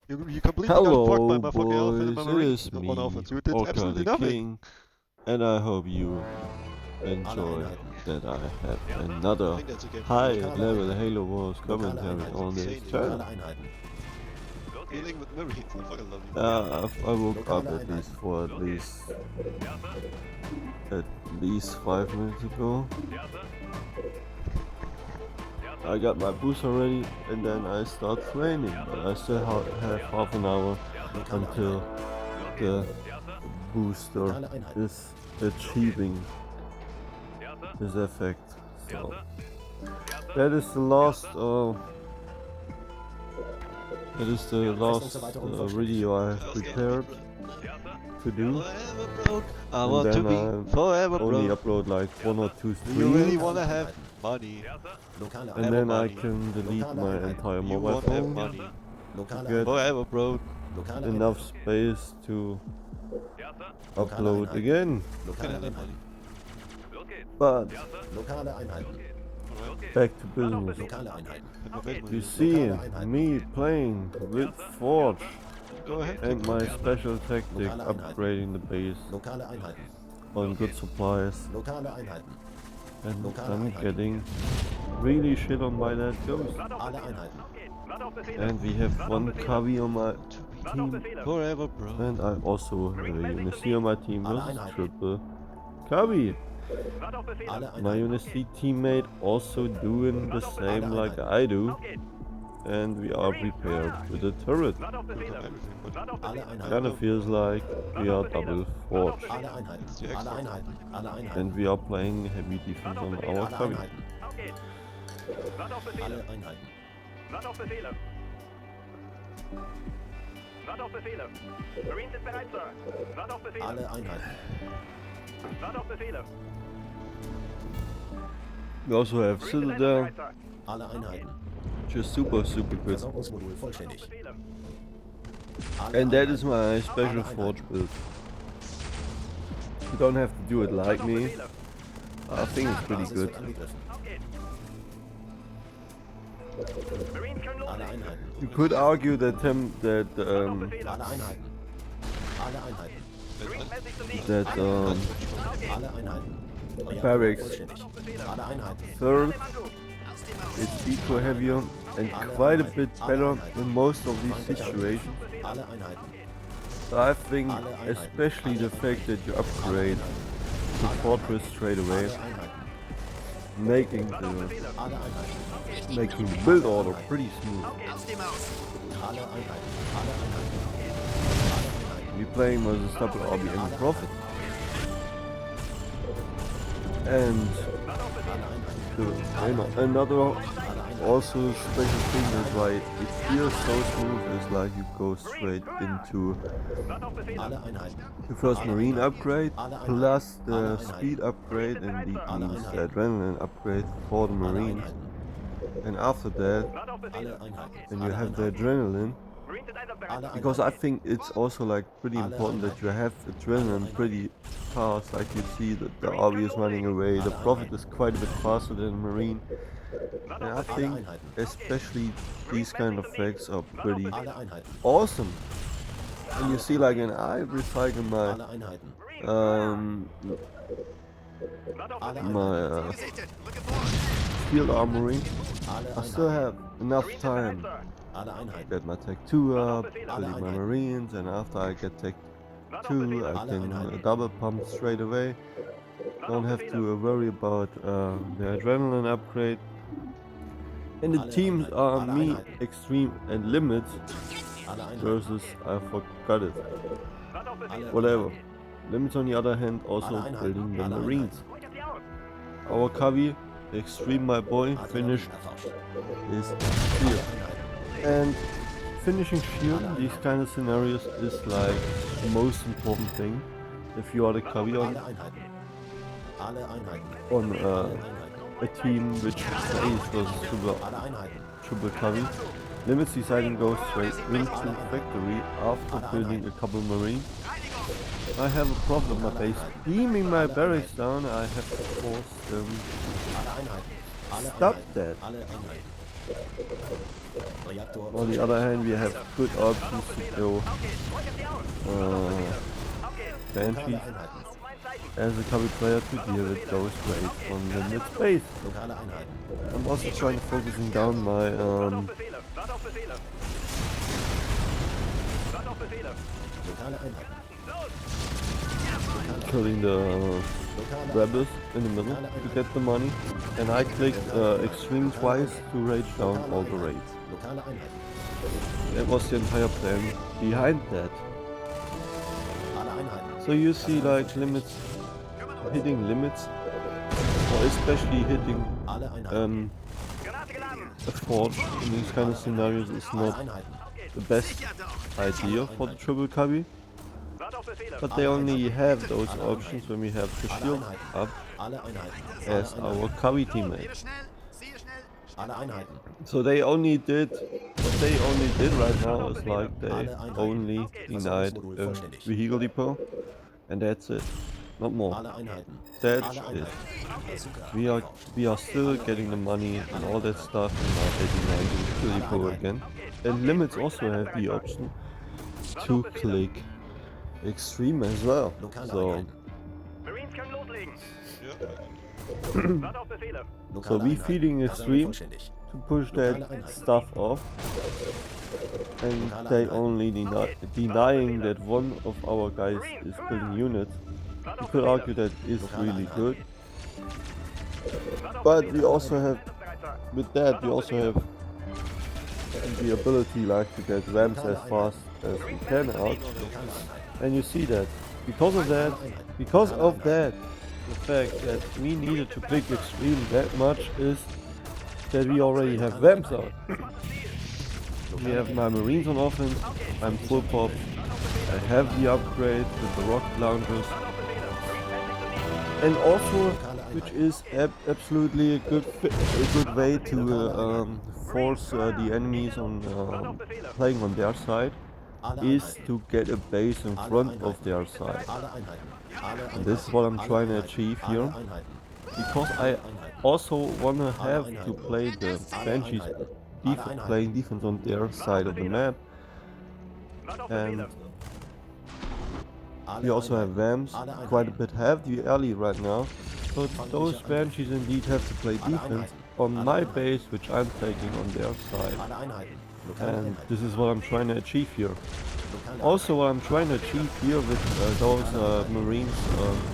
You completely got fucked by Hello, my fucking elf and boys. my It marine is on me, offense. You did Orca absolutely the nothing. King, and I hope you enjoy that I have I another think that's a game for you. high-level Halo Wars commentary It's on this insane. You're channel. dealing with marines. I fucking love you. I woke up at least 5 minutes ago. I got my boost already, and then I start training. But I still have half an hour until the booster is achieving his effect. So that is the last. That is the last video I have prepared to do, Forever broke. I and want to then be I forever only broke. upload like 1 or 2 Do you really streams, wanna have money? and Ever then I money. can delete my entire You mobile won't have phone money. to get Forever broke. enough space to upload again. Can have money. But back to Can business. have money. You see me playing with Forge Go ahead. and my special tactic upgrading the base on good supplies, and I'm getting really shit on by that ghost. And we have one Kavi on my team, Forever broke. and I also have a Unity on my team versus triple Kavi. My Unity teammate also doing the same like I do, and we are prepared with the turret. Everything, but Kinda feels like we are double Forge, it's the extra. and we are playing heavy defense on our Kavi. We also have Citadel, which is super good. And that is my special Forge build. You don't have to do it like me. I think it's pretty good. You could argue that barracks third is eco heavier and quite a bit better in most of these situations. So I think especially the fact that you upgrade the fortress straight away, making the build order pretty smooth. We're playing versus double RB and Prophet. And another also special thing is why it feels so smooth is like you go straight into the first marine upgrade plus the speed upgrade, and that means the adrenaline upgrade for the marines. And after that, when you have the adrenaline, because I think it's also like pretty important that you have adrenaline pretty fast, like you see that the RB is running away, the Prophet is quite a bit faster than the Marine. And I think especially these kind of effects are pretty awesome. And you see like when I recycle my field armory, I still have enough time to get my tech 2 up, building my marines, and after I get tech 2 I can double pump straight away. Don't have to worry about the adrenaline upgrade. And the teams are me, Extreme and Limit versus I forgot it. Whatever. Limit on the other hand also building the marines. Our Kavi, Extreme my boy, finished his shield. And finishing shield in these kind of scenarios is like the most important thing if you are the Kavi on a team which plays versus triple Kavi. Limits deciding goes straight into factory after building a couple marines. I have a problem, my base beaming my barracks down. I have to force them. Stop that. On the other hand, we have good options to go Banshees as a copy player to deal with those raids from limited space. I'm also trying to focusing down my killing the rebels in the middle to get the money, and I clicked extreme twice to rage down all the raids. That was the entire plan behind that. So you see like limits, hitting limits, or especially hitting a forge in these kind of scenarios is not the best idea for the triple cubby. But they only have those options when we have the shield up as our cubby teammate. So they only did, what they only did right now is like they only denied a vehicle depot, and that's it, not more. That's it. We are still getting the money and all that stuff, and now they deny the vehicle depot again. And limits also have the option to click extreme as well. So so we feeding extreme to push that stuff off, and they only denying that one of our guys is building units. You could argue that is really good, but we also have, with that we also have the ability like to get ramps as fast as we can out, and you see that because of that, the fact that we needed to click extreme that much is that we already have ramps out. We have my marines on offense, I'm full pop, I have the upgrade with the rocket launchers, and also, which is absolutely a good way to force the enemies on playing on their side, is to get a base in front of their side. And this is what I'm trying to achieve here, because I also want to have to play the Banshees playing defense on their side of the map, and we also have Vams, quite a bit heavy early right now, so those Banshees indeed have to play defense on my base, which I'm taking on their side. And this is what I'm trying to achieve here. Also, what I'm trying to achieve here with those marines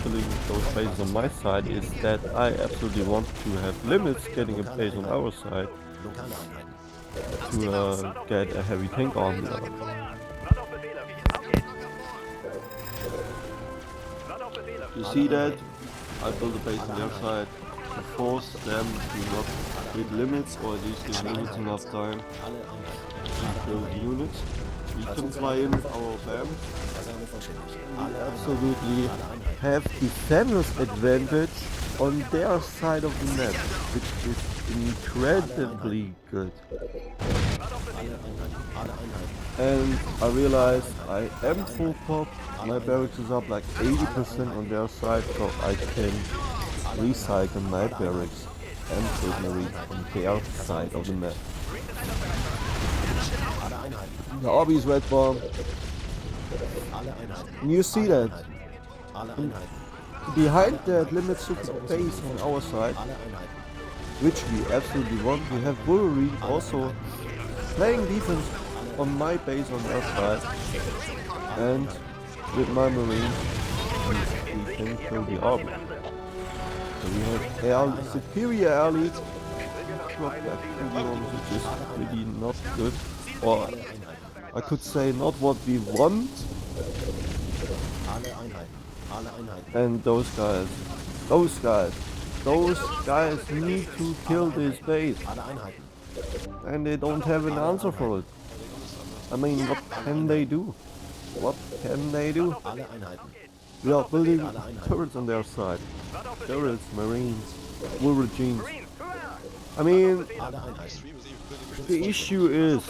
filling those bases on my side is that I absolutely want to have limits getting a base on our side to get a heavy tank army out. You see that? I built a base on their side to force them to not hit limits, or at least give limits enough time to build units. We can fly in with our BAMs. We absolutely have defender's advantage on their side of the map, which is incredibly good. And I realized I am full pop, my barracks is up like 80% on their side, so I can recycle my barracks and take marines on their side of the map. The Orbi is red bomb. And you see that. And behind that limits took a base on our side, which we absolutely want. We have Wolverine also playing defense on my base on their side, and with my marines we can kill the Orbi. So we have superior air lead, drop back to the Orbi, which is really not good, or I could say not what we want. And those guys need to kill this base, and they don't have an answer for it. I mean, what can they do? What can they do? We are building turrets on their side. Turrets, marines, Wolverines. I mean, the issue is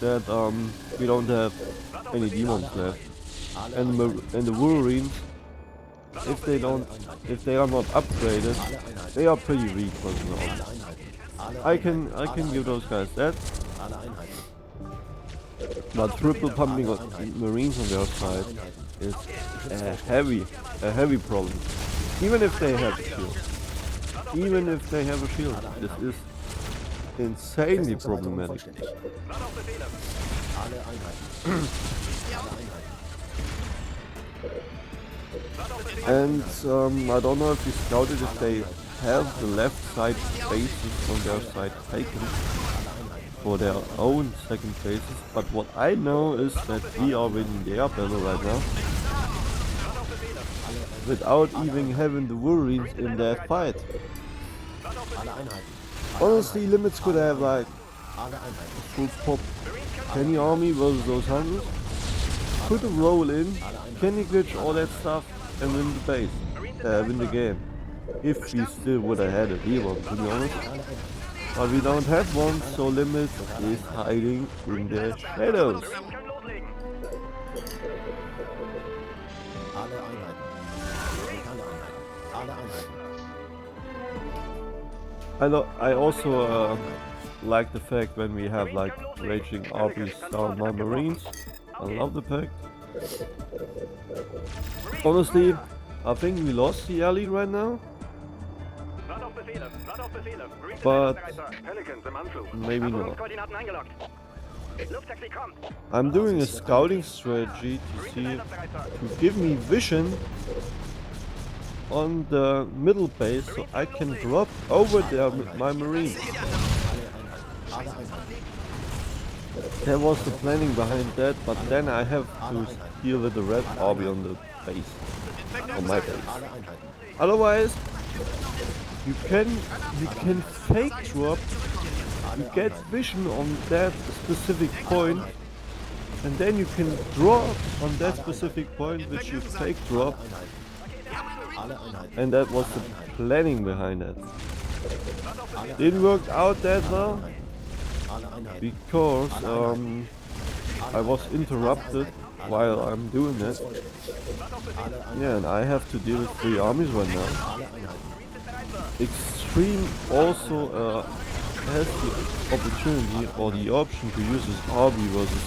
that we don't have any demons left, and the Wolverines if they are not upgraded, they are pretty weak for the zone. I can give those guys that. But triple pumping Marines on their side is a heavy problem. Even if they have a shield. Even if they have a shield. This is insanely problematic. And I don't know if you scouted if they have the left side bases on their side taken for their own second bases, but what I know is that we are winning their battle right now without even having the Wolverines in that fight. Honestly, Limits could have like full pop Penny army versus those hundreds, put a roll in, Kenny glitch, all that stuff, and win the base, win the game. If we still would have had a D1, to be honest. But we don't have one, so Limit is hiding in the shadows. I also like the fact when we have like raging armies down my Marines. I love the pact. Honestly, I think we lost the alley right now. But maybe not. I'm doing a scouting strategy to give me vision on the middle base so I can drop over there with my Marines. That was the planning behind that, but then I have to deal with the red army on the base, on my base. Otherwise, you can fake drop, you get vision on that specific point, and then you can drop on that specific point which you fake drop, and that was the planning behind it. Didn't work out that well because I was interrupted while I'm doing it. Yeah, and I have to deal with 3 armies right now. Extreme also has the opportunity or the option to use his RB versus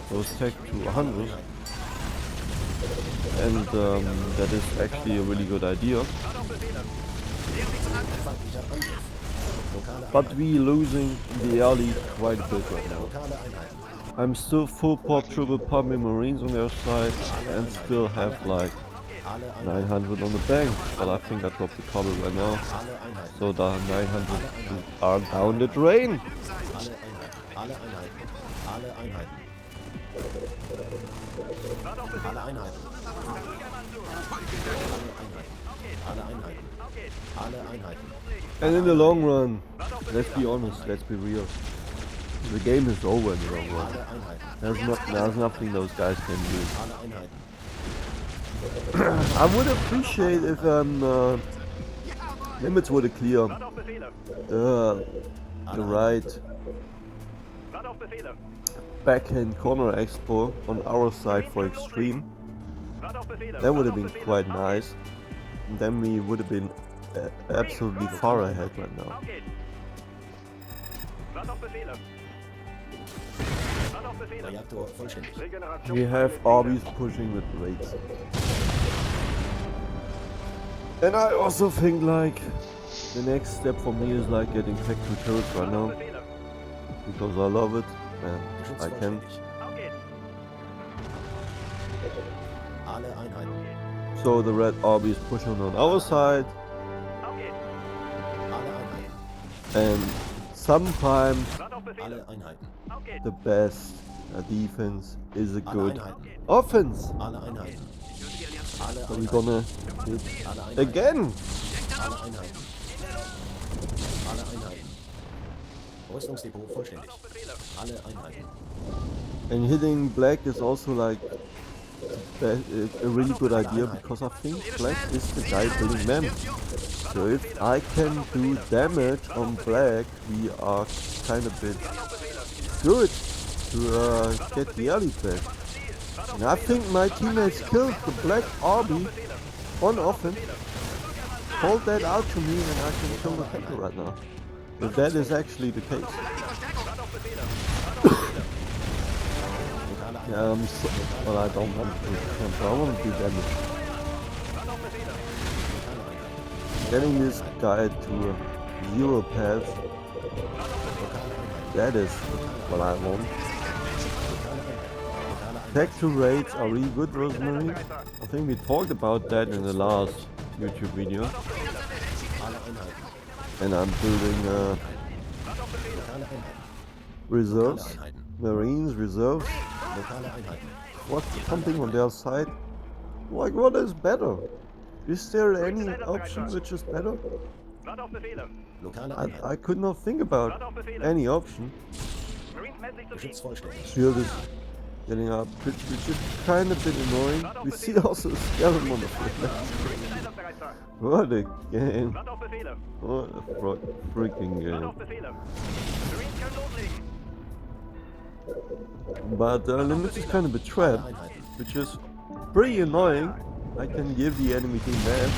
those Tech 200s, and that is actually a really good idea. But we losing the early quite a bit right now. I'm still full pop triple pumping Marines on their side and still have like 900 on the bank, but I think I dropped the cobble right now, so the 900 are down the drain. And in the long run, let's be honest, let's be real, the game is over in the long run. There's nothing those guys can do. I would appreciate if Limits would clear the right backhand corner expo on our side for extreme. That would have been quite nice. And then we would have been absolutely far ahead right now. We have armies pushing with raids. And I also think like the next step for me is like getting Tech 2 turrets right now, because I love it and I can. So the red army is pushing on our side, and sometimes the best defense is a good offense. So we're gonna hit again. And hitting black is also like a really good idea, because I think black is the guy building men. So if I can do damage on black, we are kind of bit good to get the alley back. And I think my teammates killed the black army on offense, call that out to me and I can kill the tanker right now. If that is actually the case. Yeah, well, I don't want to camp, I want to do damage. Getting this guy to 0 path, that is what I want. Tech 2 raids are really good, Rosemary. I think we talked about that in the last YouTube video. And I'm building reserves, Marines, reserves. What's pumping on their side? Like, what is better? Is there any option which is better? I could not think about any option. Shield is getting up, which is kind of a bit annoying. We see also a skeleton on the flank. What a game. What a freaking game. But limits is kind of a trap, which is pretty annoying. I can give the enemy team that.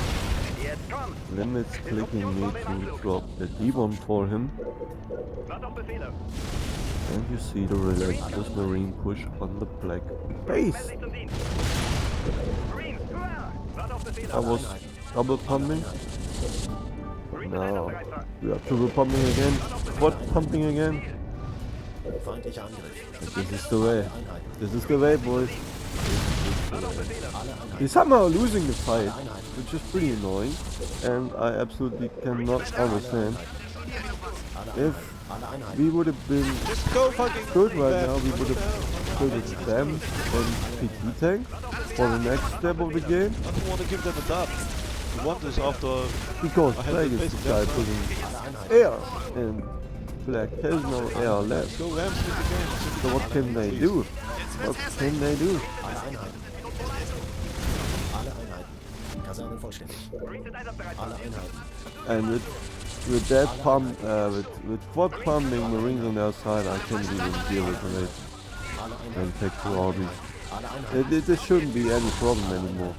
Limits clicking me to drop the D1 for him. And you see the relentless marine push on the black base. I was double pumping. Now we are triple pumping again. Quad pumping again. And this is the way. This is the way, boys. We're somehow losing the fight, which is pretty annoying, and I absolutely cannot understand. If we would have been good right now, we would have put them and PT tank for the next step of the game. I don't want to give them a dub. You want this after... Because Black is the guy putting air, and Black has no air left. Go Rams with the game. So what can they do? What can they do? And with that pump, with quad pumping Marines on their side, I can't even deal with it and take 2 RBs. It shouldn't be any problem anymore.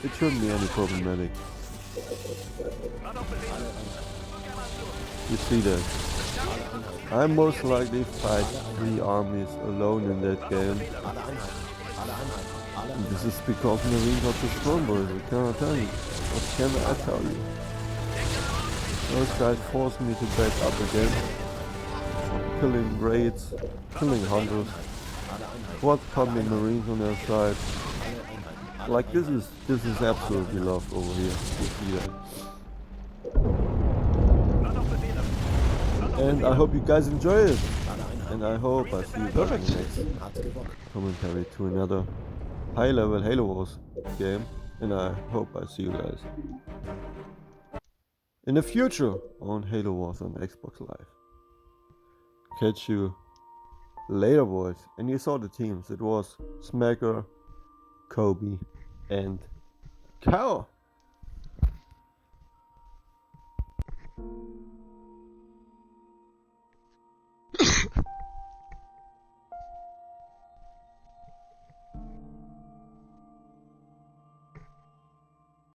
It shouldn't be any problematic. You see that? I most likely fight 3 armies alone in that game. And this is because Marines are too strong, boys. I cannot tell you. What can I tell you? Those guys force me to back up again. Killing raids, killing hunters, quad pumping Marines on their side. Like this is absolutely loved over here. You see that. And I hope you guys enjoy it. And I hope I see you guys in the next commentary to another high-level Halo Wars game. And I hope I see you guys in the future on Halo Wars on Xbox Live. Catch you later, boys. And you saw the teams. It was Smacker, Kobe, and Cow.